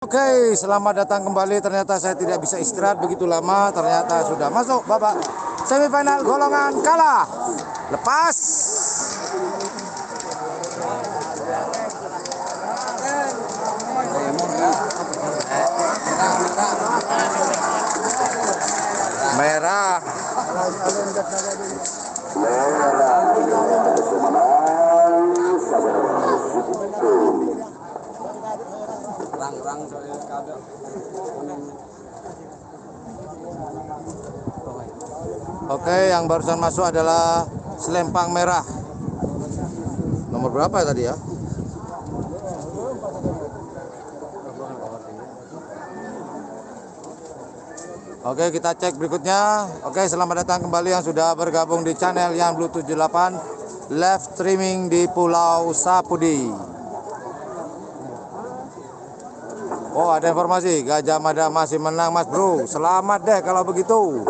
Oke, selamat datang kembali. Ternyata saya tidak bisa istirahat begitu lama. Ternyata sudah masuk babak semifinal golongan kalah. Lepas. Merah. Oke, yang barusan masuk adalah selempang merah. Nomor berapa ya tadi ya? Oke, kita cek berikutnya. Oke, selamat datang kembali yang sudah bergabung di channel yang Blue 78 live streaming di Pulau Sapudi. Oh, ada informasi Gajah Mada masih menang, Mas Bro. Selamat deh kalau begitu.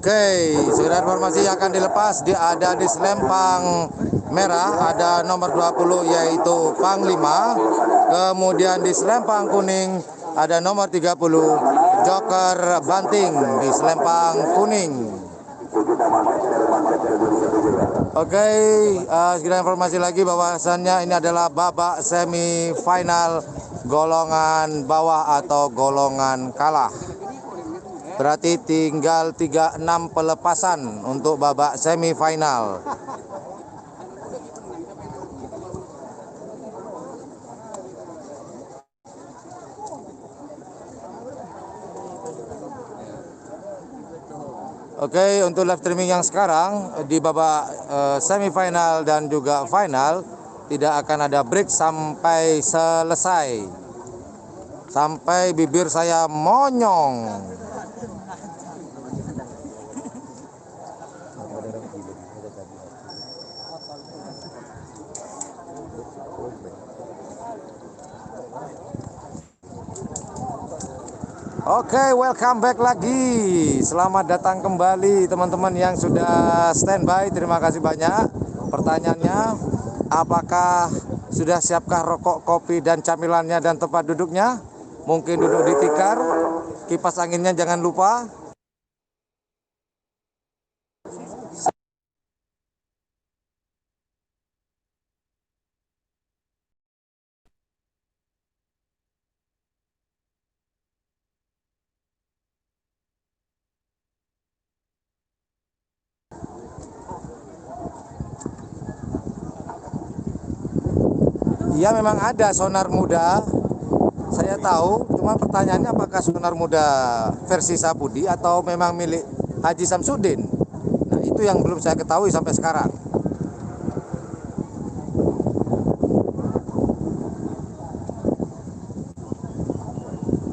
Oke, sudah informasi yang akan dilepas ada di selempang merah ada nomor 20 yaitu Panglima. Kemudian di selempang kuning ada nomor 30 Joker Banting di selempang kuning. Oke, sekian informasi lagi bahwasannya ini adalah babak semifinal golongan bawah atau golongan kalah. Berarti tinggal 36 pelepasan untuk babak semifinal. Oke, untuk live streaming yang sekarang di babak semifinal dan juga final tidak akan ada break sampai selesai. Sampai bibir saya monyong. Oke, welcome back lagi. Selamat datang kembali teman-teman yang sudah standby. Terima kasih banyak. Pertanyaannya, apakah sudah siapkah rokok, kopi, dan camilannya dan tempat duduknya? Mungkin duduk di tikar, kipas anginnya jangan lupa. Iya, memang ada sonar muda. Saya tahu, cuma pertanyaannya apakah sonar muda versi Sapudi atau memang milik Haji Samsudin. Nah, itu yang belum saya ketahui sampai sekarang.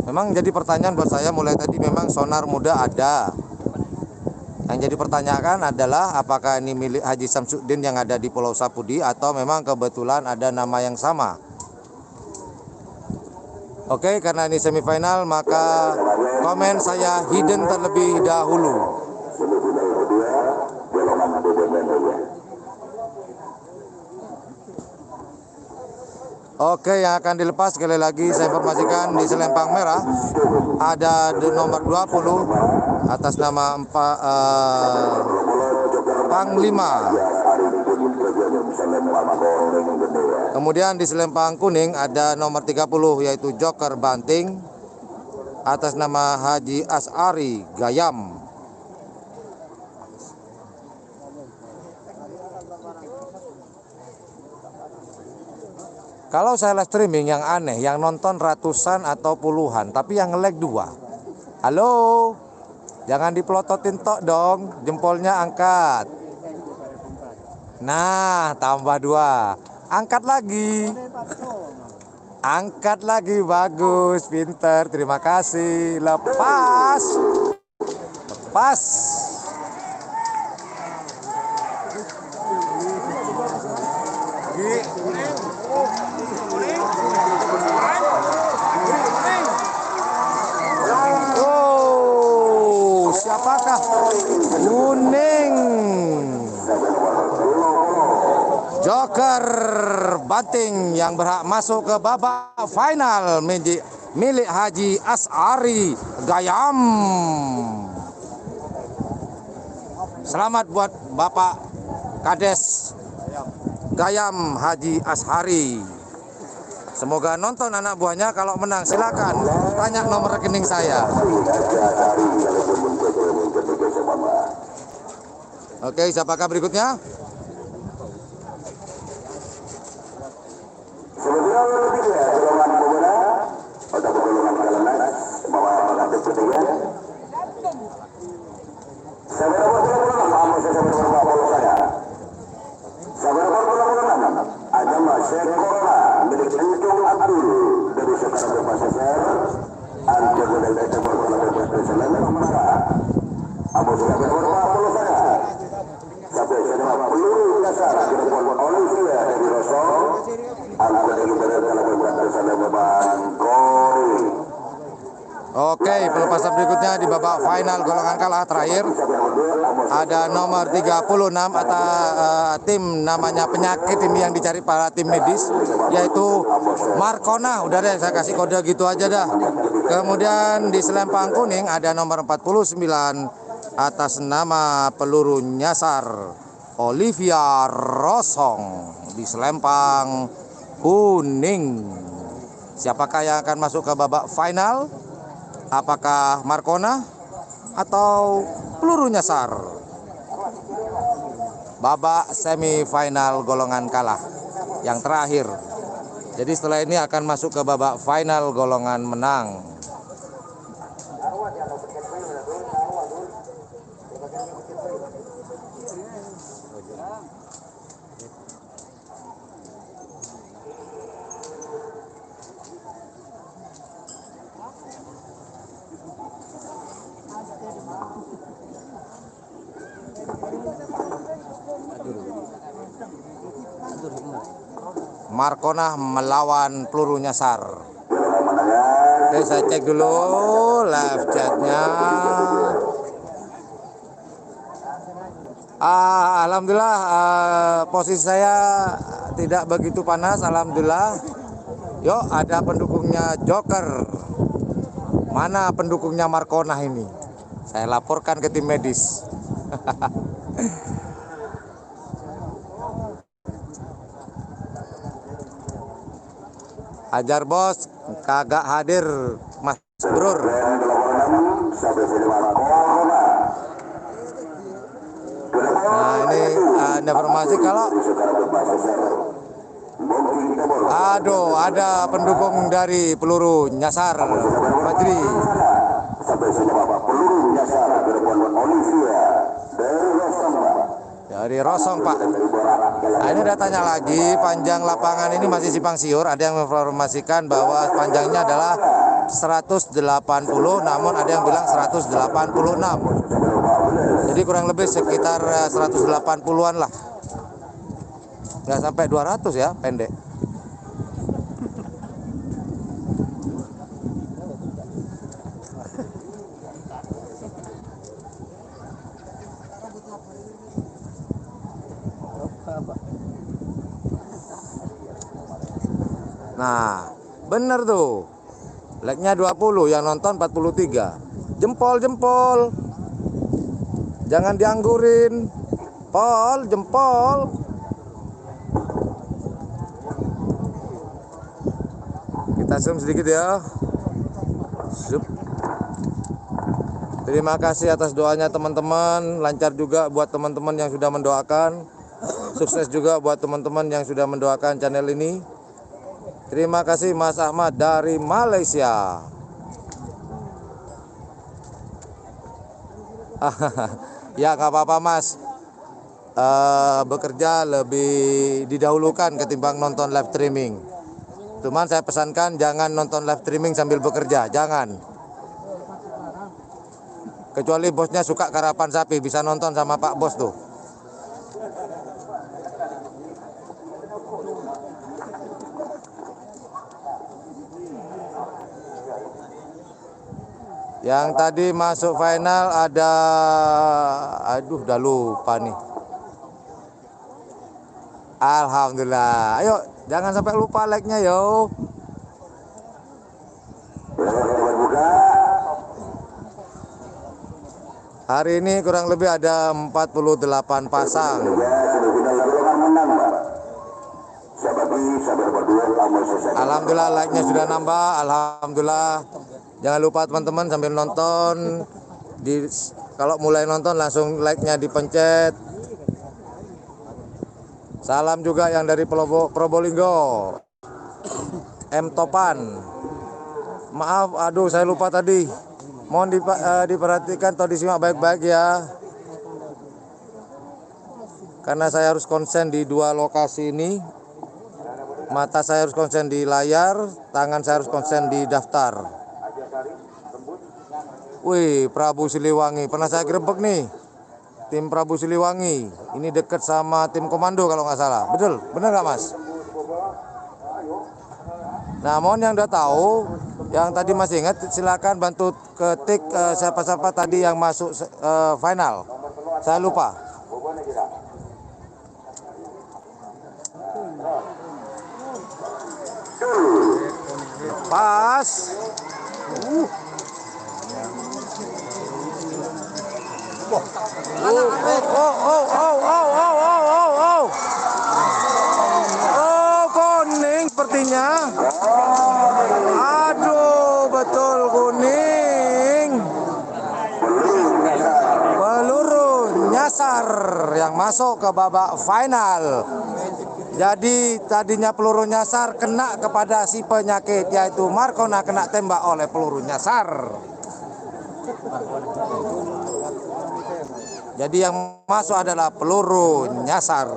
Memang jadi pertanyaan buat saya mulai tadi, memang sonar muda ada. Yang jadi pertanyaan adalah apakah ini milik Haji Samsudin yang ada di Pulau Sapudi atau memang kebetulan ada nama yang sama. Oke, karena ini semifinal maka komen saya hidden terlebih dahulu. Oke, yang akan dilepas sekali lagi saya informasikan di selempang merah ada di nomor 20 atas nama Panglima. Kemudian di selempang kuning ada nomor 30 yaitu Joker Banting atas nama Haji As'ari Gayam. Kalau saya live streaming yang aneh, yang nonton ratusan atau puluhan, tapi yang nge-lag 2. Halo, jangan dipelototin tok dong, jempolnya angkat. Nah, tambah 2. Angkat lagi. Angkat lagi, bagus, pinter, terima kasih. Lepas. Lepas. terbanting yang berhak masuk ke babak final milik Haji As'ari Gayam. Selamat buat Bapak Kades Gayam Haji As'ari. Semoga nonton anak buahnya, kalau menang silakan tanya nomor rekening saya. Oke, siapakah berikutnya? Oke, pelepasan berikutnya di babak final golongan kalah terakhir ada nomor 36 atau tim namanya penyakit ini yang dicari para tim medis, yaitu Markona. Udah deh, saya kasih kode gitu aja dah. Kemudian di selempang kuning ada nomor 49 atas nama peluru nyasar Olivia Rosong di selempang kuning. Siapakah yang akan masuk ke babak final? Apakah Markona atau peluru nyasar? Babak semifinal golongan kalah yang terakhir. Jadi setelah ini akan masuk ke babak final golongan menang. Markona melawan peluru nyasar. Oke, saya cek dulu live chatnya. Alhamdulillah, posisi saya tidak begitu panas, alhamdulillah. Yuk, ada pendukungnya Joker. Mana pendukungnya Markona ini? Saya laporkan ke tim medis. Ajar bos, kagak hadir Mas Brur. Nah, ini informasi kalau ada pendukung dari peluru nyasar Fajri. Dari Rosong, Pak. Nah, ini udah tanya lagi, panjang lapangan ini masih simpang siur. Ada yang menginformasikan bahwa panjangnya adalah 180, namun ada yang bilang 186. Jadi kurang lebih sekitar 180-an lah. Nggak sampai 200 ya, pendek. Nah, bener tuh. Like-nya 20, yang nonton 43. Jempol. Jangan dianggurin. Jempol. Kita zoom sedikit ya. Terima kasih atas doanya teman-teman. Lancar juga buat teman-teman yang sudah mendoakan. Sukses juga buat teman-teman yang sudah mendoakan channel ini. Terima kasih Mas Ahmad dari Malaysia. Ya nggak apa-apa Mas. Bekerja lebih didahulukan ketimbang nonton live streaming. Cuman saya pesankan jangan nonton live streaming sambil bekerja, jangan. Kecuali bosnya suka karapan sapi, bisa nonton sama Pak Bos tuh. Yang tadi masuk final ada, udah lupa nih. Alhamdulillah. Ayo, jangan sampai lupa like-nya yo. Hari ini kurang lebih ada 48 pasang. Alhamdulillah like-nya sudah nambah. Alhamdulillah. Jangan lupa teman-teman sambil nonton kalau mulai nonton langsung like-nya dipencet. Salam juga yang dari Probolinggo. M Topan. Maaf, aduh saya lupa tadi. Mohon diperhatikan atau disimak baik-baik ya. Karena saya harus konsen di dua lokasi ini. Mata saya harus konsen di layar, tangan saya harus konsen di daftar. Wih, Prabu Siliwangi. Pernah saya grebek nih. Tim Prabu Siliwangi. Ini dekat sama tim komando kalau nggak salah. Betul? Bener nggak Mas? Nah, mohon yang udah tahu, yang tadi masih ingat, silakan bantu ketik siapa-siapa tadi yang masuk final. Saya lupa. Pas. Oh, kuning sepertinya. Aduh, betul kuning. Peluru nyasar yang masuk ke babak final. Jadi tadinya peluru nyasar kena kepada si penyakit, yaitu Markona, kena tembak oleh peluru nyasar. Jadi yang masuk adalah peluru nyasar.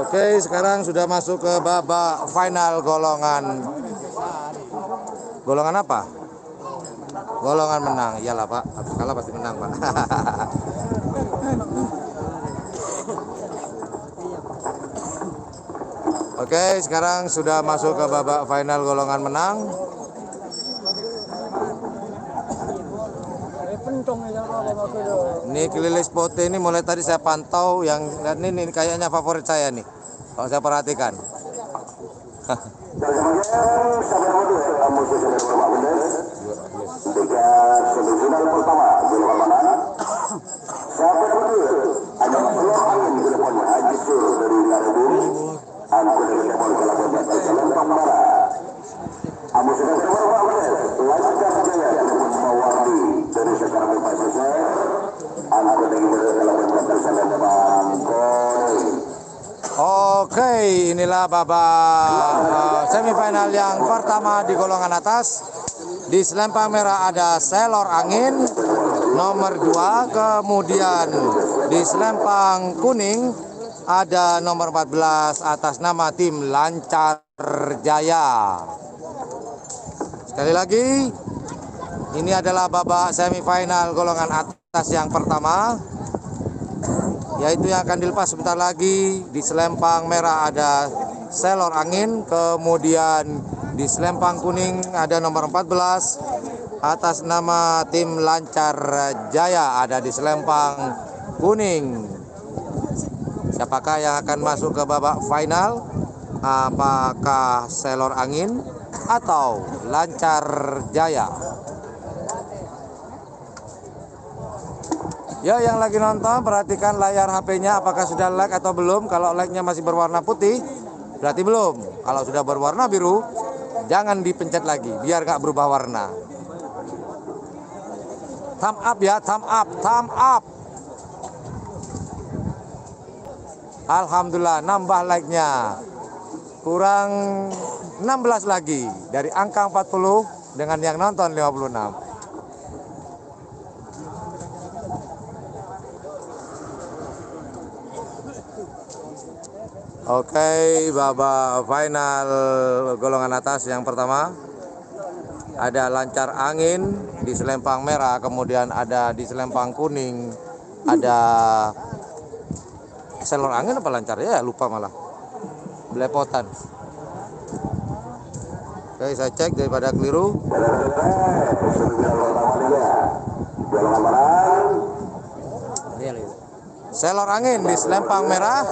Oke, sekarang sudah masuk ke babak final golongan apa? Golongan menang. Iyalah Pak, habis kalah pasti menang Pak. Oke, sekarang sudah masuk ke babak final golongan menang. Ini Kelilis Pote ini mulai tadi saya pantau, yang ini kayaknya favorit saya nih, kalau saya perhatikan. Oke, inilah babak semifinal yang pertama di golongan atas. Di selempang merah ada Selor Angin nomor 2, kemudian di selempang kuning ada nomor 14 atas nama tim Lancar Jaya. Sekali lagi, ini adalah babak semifinal golongan atas yang pertama, yaitu yang akan dilepas sebentar lagi. Di selempang merah ada Selor Angin, kemudian di selempang kuning ada nomor 14 atas nama tim Lancar Jaya, ada di selempang kuning. Siapakah yang akan masuk ke babak final? Apakah Selor Angin atau Lancar Jaya? Ya, yang lagi nonton perhatikan layar HP-nya, apakah sudah like atau belum. Kalau like-nya masih berwarna putih berarti belum. Kalau sudah berwarna biru jangan dipencet lagi biar nggak berubah warna. Thumb up ya, thumb up, thumb up. Alhamdulillah nambah like-nya. Kurang 16 lagi dari angka 40 dengan yang nonton 56. Oke, babak final golongan atas yang pertama ada Lancar Angin di selempang merah, kemudian ada di selempang kuning ada Selor Angin apa Lancar ya, lupa malah, belepotan. Oke, saya cek daripada keliru. Selor Angin di Selempang Merah,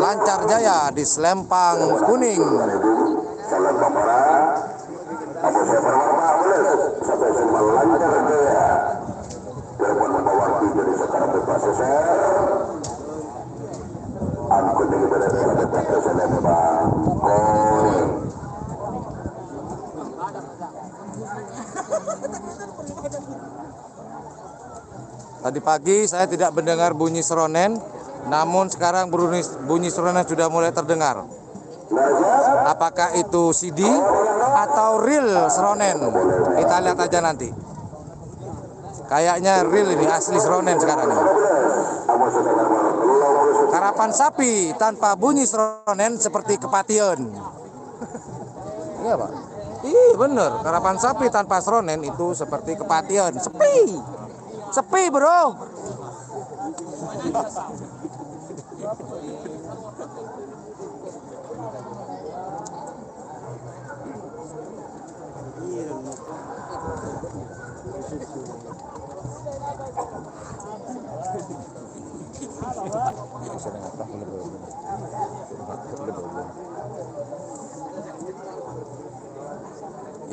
Lancar Jaya di Selempang Kuning. Selempang Merah, sampai semua Lancar Jaya. Telepon membawa jadi secara bebas selesai. Angkut ini berada Selempang Kuning. Tadi pagi saya tidak mendengar bunyi seronen, namun sekarang bunyi seronen sudah mulai terdengar. Apakah itu CD atau real seronen? Kita lihat aja nanti. Kayaknya real ini, asli seronen sekarang ini. Karapan sapi tanpa bunyi seronen seperti kepatian. Iya Pak? Iya bener, karapan sapi tanpa seronen itu seperti kepatian. Sepi. Sepi bro.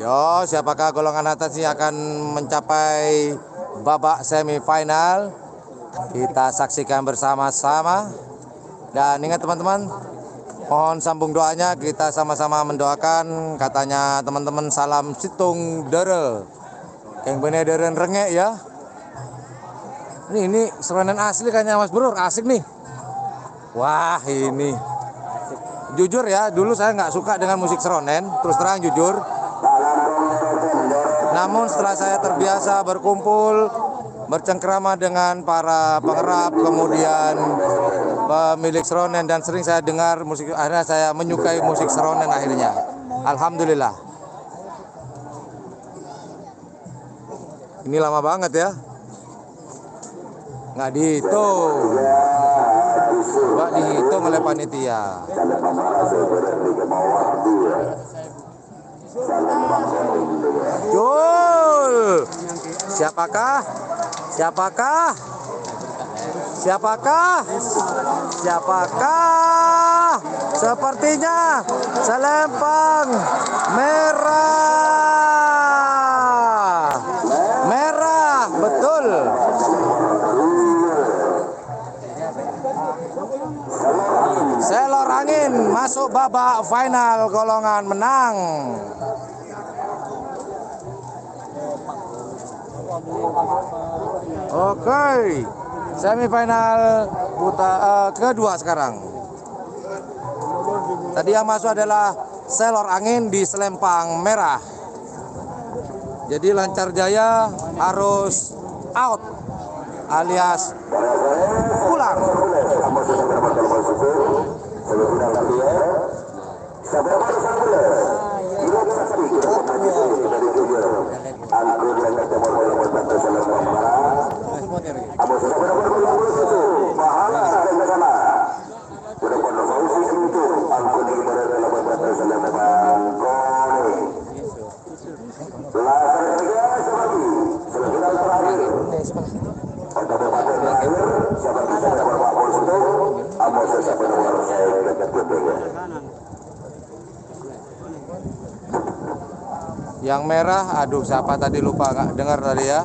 Yo, siapakah golongan atas yang akan mencapai babak semifinal? Kita saksikan bersama-sama. Dan ingat teman-teman, mohon sambung doanya, kita sama-sama mendoakan. Katanya teman-teman, salam situng dere. Yang bener deren rengek ya. Ini seronen asli kayaknya Mas Bro, asik nih. Wah ini. Jujur ya, dulu saya nggak suka dengan musik seronen, terus terang jujur. Namun setelah saya terbiasa berkumpul, bercengkrama dengan para pengerap, kemudian pemilik seronen, dan sering saya dengar musik, akhirnya saya menyukai musik seronen akhirnya. Alhamdulillah. Ini lama banget ya. Nggak dihitung. Nggak dihitung oleh panitia. Jul, siapakah? Siapakah? Siapakah? Siapakah? Sepertinya Selempang Merah. Merah, betul. Selor Angin masuk babak final golongan menang. Oke, semifinal kedua sekarang. Tadi yang masuk adalah Selor Angin di Selempang Merah. Jadi Lancar Jaya harus out alias pulang. Yang merah, aduh siapa tadi lupa, nggak dengar tadi ya.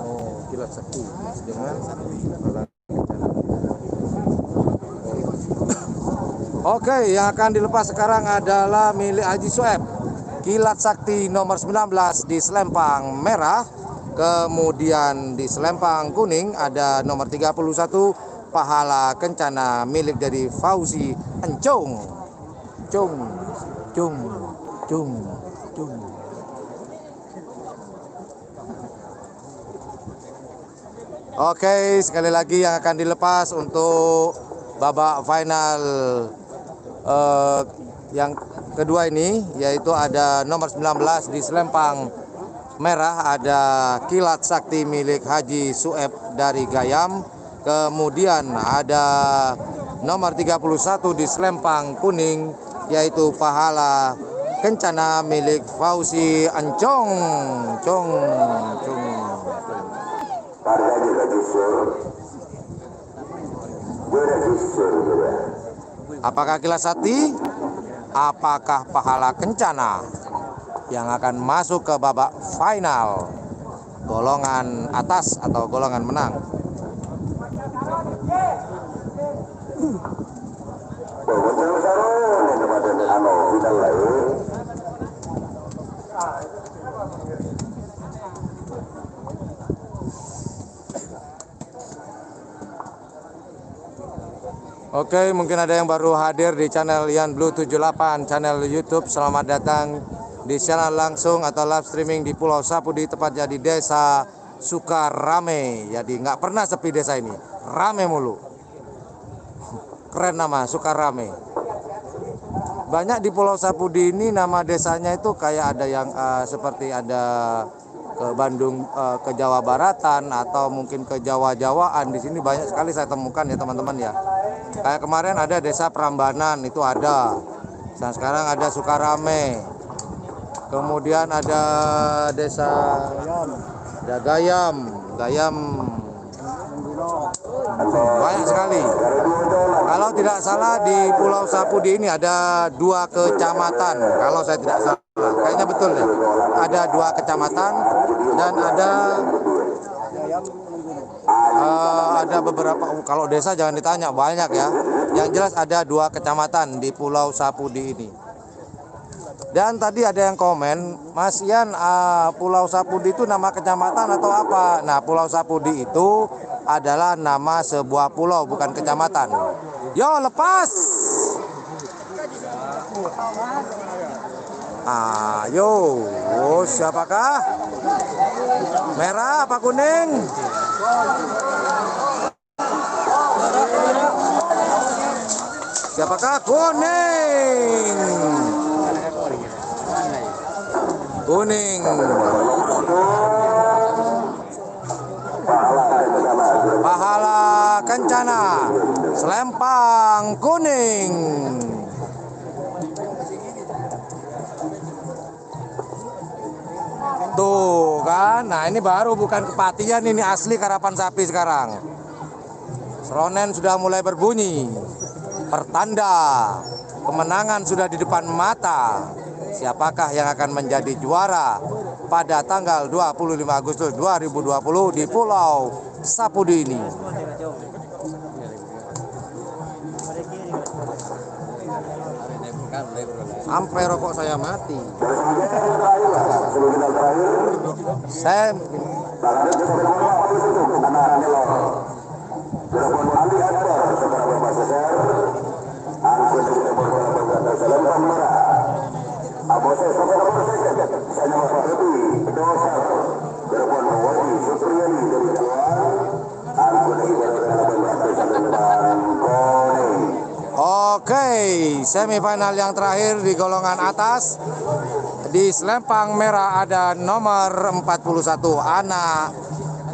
Oh, Kilat Sakti dengan Oke, yang akan dilepas sekarang adalah milik Haji Sueb. Kilat Sakti nomor 19 di Selempang Merah. Kemudian di Selempang Kuning ada nomor 31 Pahala Kencana milik dari Fauzi Encung. Cung, cung, cung, cung. Oke, sekali lagi yang akan dilepas untuk babak final yang kedua ini, yaitu ada nomor 19 di Selempang merah ada Kilat Sakti milik Haji Sueb dari Gayam. Kemudian ada nomor 31 di Selempang kuning yaitu Pahala Kencana milik Fauzi Ancong. Cong. Harganya register. Beregister juga. Apakah Kilat Sakti? Apakah Pahala Kencana yang akan masuk ke babak final golongan atas atau golongan menang? Oke, mungkin ada yang baru hadir di channel Yan Blue 78, channel YouTube. Selamat datang di siaran langsung atau live streaming di Pulau Sapudi, tepatnya di Desa Sukarame. Jadi nggak pernah sepi desa ini, rame mulu. Keren nama, Sukarame. Banyak di Pulau Sapudi ini nama desanya itu kayak ada yang seperti ada ke Bandung, ke Jawa Baratan atau mungkin ke Jawa-Jawaan. Di sini banyak sekali saya temukan ya teman-teman ya. Kayak kemarin ada Desa Prambanan itu ada. Dan sekarang ada Sukarame. Kemudian ada Desa Gayam. Banyak sekali. Kalau tidak salah di Pulau Sapudi ini ada 2 kecamatan. Kalau saya tidak salah, kayaknya betul deh. Ada 2 kecamatan dan ada beberapa. Kalau desa jangan ditanya, banyak ya. Yang jelas ada 2 kecamatan di Pulau Sapudi ini. Dan tadi ada yang komen, Mas Ian, Pulau Sapudi itu nama kecamatan atau apa? Nah, Pulau Sapudi itu adalah nama sebuah pulau, bukan kecamatan. Yo, lepas! Ayo, siapakah? Merah apa kuning? Siapakah? Kuning. Kuning. Pahala Kencana. Selempang kuning. Tuh kan, nah ini baru bukan kepatian, ini asli karapan sapi sekarang. Seronen sudah mulai berbunyi, pertanda kemenangan sudah di depan mata. Siapakah yang akan menjadi juara pada tanggal 25 Agustus 2020 di Pulau Sapudi ini? Sampai rokok saya mati. Saya Oke, semifinal yang terakhir di golongan atas. Di Selempang merah ada nomor 41 anak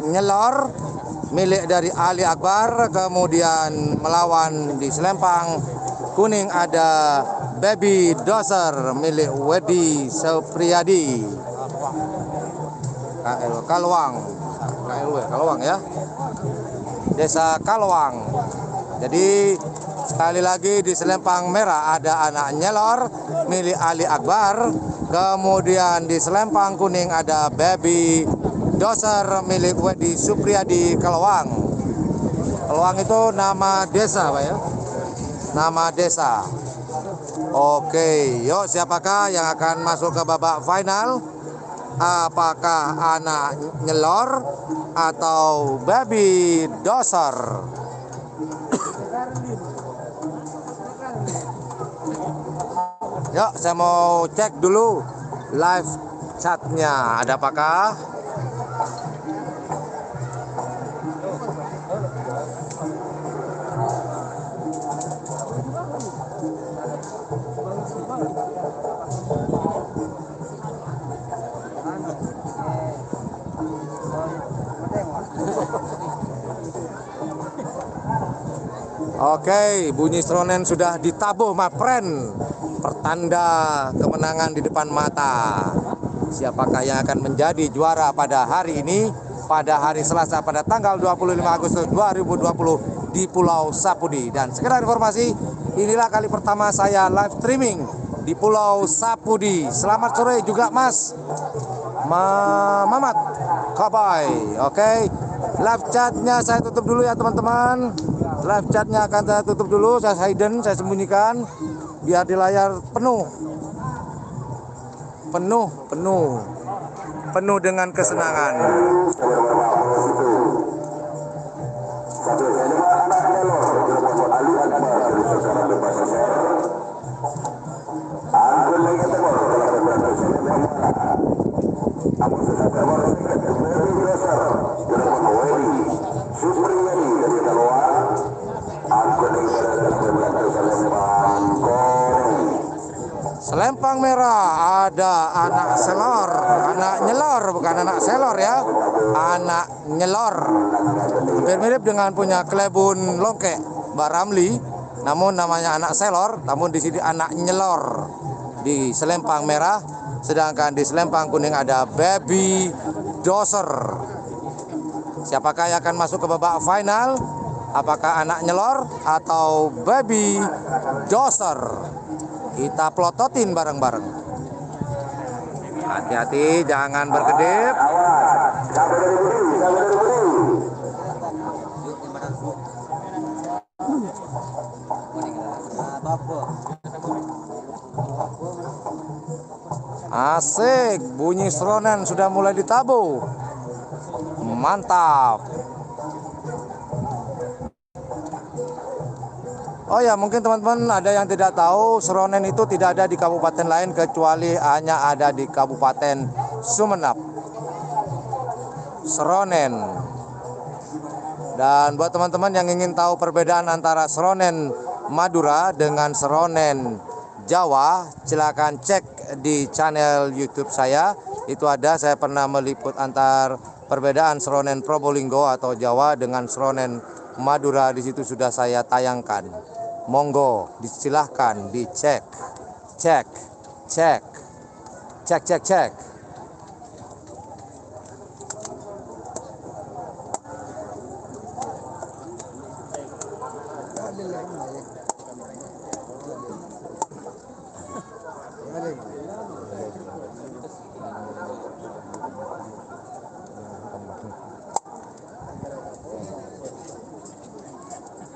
nyelor milik dari Ali Akbar. Kemudian melawan di Selempang kuning ada Baby Doser milik Wedi Supriyadi. Kalwang ya. Desa Kalwang. Jadi sekali lagi di Selempang merah ada anak nyelor milik Ali Akbar. Kemudian di Selempang kuning ada Baby Doser milik Wedi Supriyadi Kalwang. Kalwang itu nama desa Pak ya. Nama desa. Oke, yuk siapakah yang akan masuk ke babak final? Apakah anak nyelor atau Baby Doser? Yuk, saya mau cek dulu live chatnya, ada apakah? Oke, bunyi seronen sudah ditabuh, my friend. Pertanda kemenangan di depan mata. Siapakah yang akan menjadi juara pada hari ini? Pada hari Selasa pada tanggal 25 Agustus 2020 di Pulau Sapudi. Dan sekedar informasi, inilah kali pertama saya live streaming di Pulau Sapudi. Selamat sore juga Mas Mamat Kabai. Oke, live chatnya saya tutup dulu ya teman-teman. Live chatnya akan saya tutup dulu, saya hidden, saya sembunyikan biar di layar penuh dengan kesenangan. Selempang merah ada anak selor, anak nyelor, bukan anak selor ya, anak nyelor. Hampir mirip dengan punya Klebun Longke, Mbak Ramli, namun namanya anak selor, namun di sini anak nyelor di selempang merah, sedangkan di selempang kuning ada Baby Doser. Siapakah yang akan masuk ke babak final? Apakah anak nyelor atau Baby Doser? Kita plototin bareng-bareng. Hati-hati, jangan berkedip. Asik, bunyi seronen sudah mulai ditabuh. Mantap. Oh ya, mungkin teman-teman ada yang tidak tahu, seronen itu tidak ada di kabupaten lain kecuali hanya ada di Kabupaten Sumeneb. Seronen. Dan buat teman-teman yang ingin tahu perbedaan antara seronen Madura dengan seronen Jawa, silakan cek di channel YouTube saya. Itu ada, saya pernah meliput antar perbedaan seronen Probolinggo atau Jawa dengan seronen Madura, di situ sudah saya tayangkan. Monggo, silahkan dicek, cek.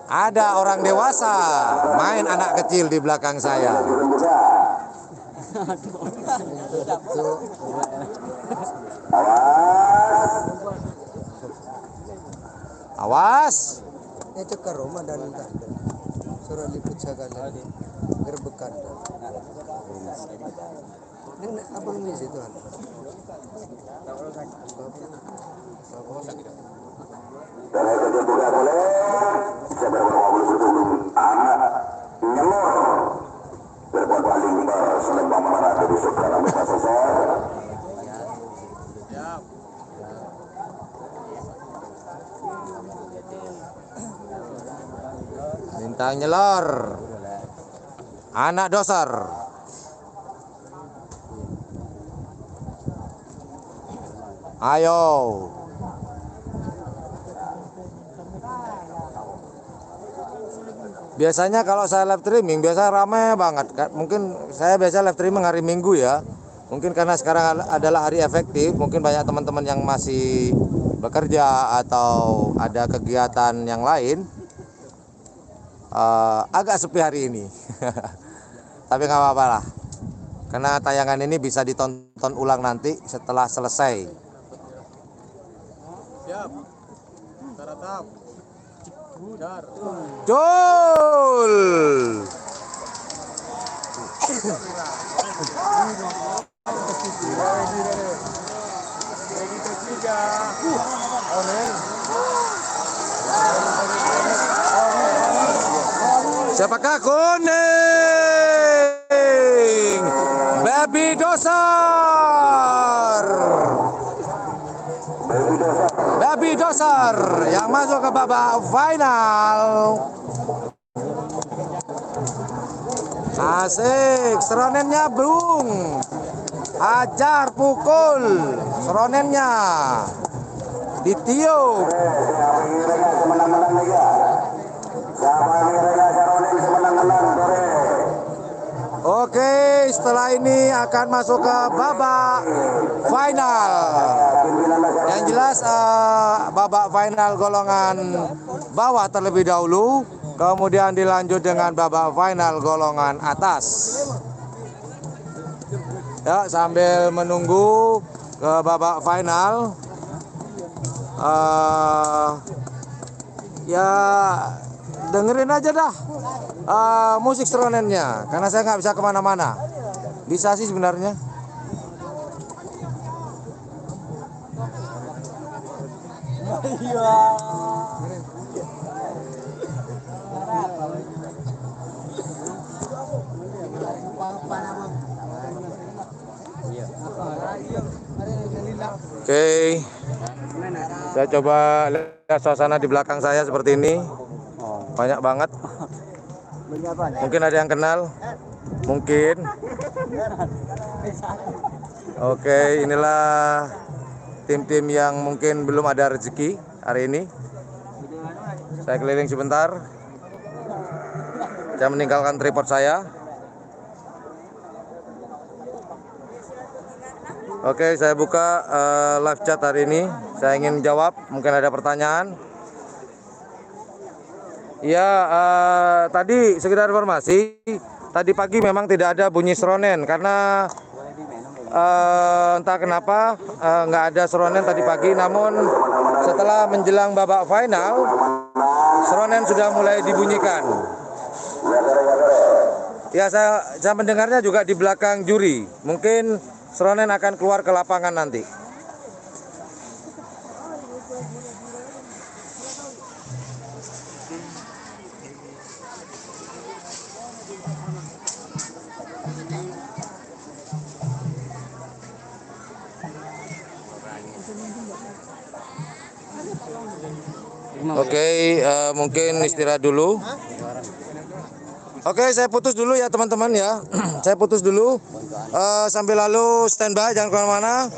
Ada orang dewasa main anak kecil di belakang saya. Awas. Itu ke rumah dan suruh liput segala gerbekan. Ini apa ini situ? Bintang nyelor, anak doser. Ayo. Biasanya kalau saya live streaming biasa ramai banget. Mungkin saya biasa live streaming hari Minggu ya. Mungkin karena sekarang adalah hari efektif, mungkin banyak teman-teman yang masih bekerja atau ada kegiatan yang lain. Agak sepi hari ini. Tapi nggak apa-apa lah. Karena tayangan ini bisa ditonton ulang nanti setelah selesai. Siap. Taratap. Jol. Siapakah kuning? Baby Doser. Baby Doser yang masuk ke babak final. Asik, seronennya Bung. Ajar, pukul seronennya. Ditiup. Oke, setelah ini akan masuk ke babak final. Yang jelas babak final golongan bawah terlebih dahulu, kemudian dilanjut dengan babak final golongan atas. Ya, sambil menunggu ke babak final, ya dengerin aja dah musik seronennya, karena saya nggak bisa kemana-mana. Bisa sih sebenarnya. Oke, saya coba lihat suasana di belakang saya seperti ini. Banyak banget. Mungkin ada yang kenal, mungkin. Oke, inilah tim-tim yang mungkin belum ada rezeki hari ini. Saya keliling sebentar. Saya meninggalkan tripod saya. Oke, saya buka live chat hari ini. Saya ingin jawab, mungkin ada pertanyaan. Ya, tadi sekedar informasi, tadi pagi memang tidak ada bunyi seronen karena entah kenapa nggak ada seronen tadi pagi. Namun setelah menjelang babak final, seronen sudah mulai dibunyikan. Ya, saya mendengarnya juga di belakang juri. Mungkin seronen akan keluar ke lapangan nanti. Oke, mungkin istirahat dulu. Oke, saya putus dulu ya teman-teman ya. Saya putus dulu. Sambil lalu standby, jangan kemana-mana.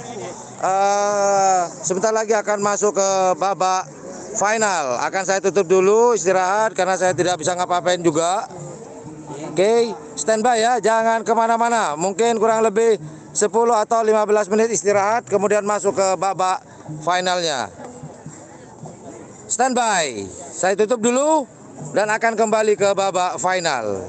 Sebentar lagi akan masuk ke babak final. Akan saya tutup dulu, istirahat karena saya tidak bisa ngapa-ngapain juga. Oke, standby ya, jangan kemana-mana. Mungkin kurang lebih 10 atau 15 menit istirahat, kemudian masuk ke babak finalnya. Standby, saya tutup dulu dan akan kembali ke babak final.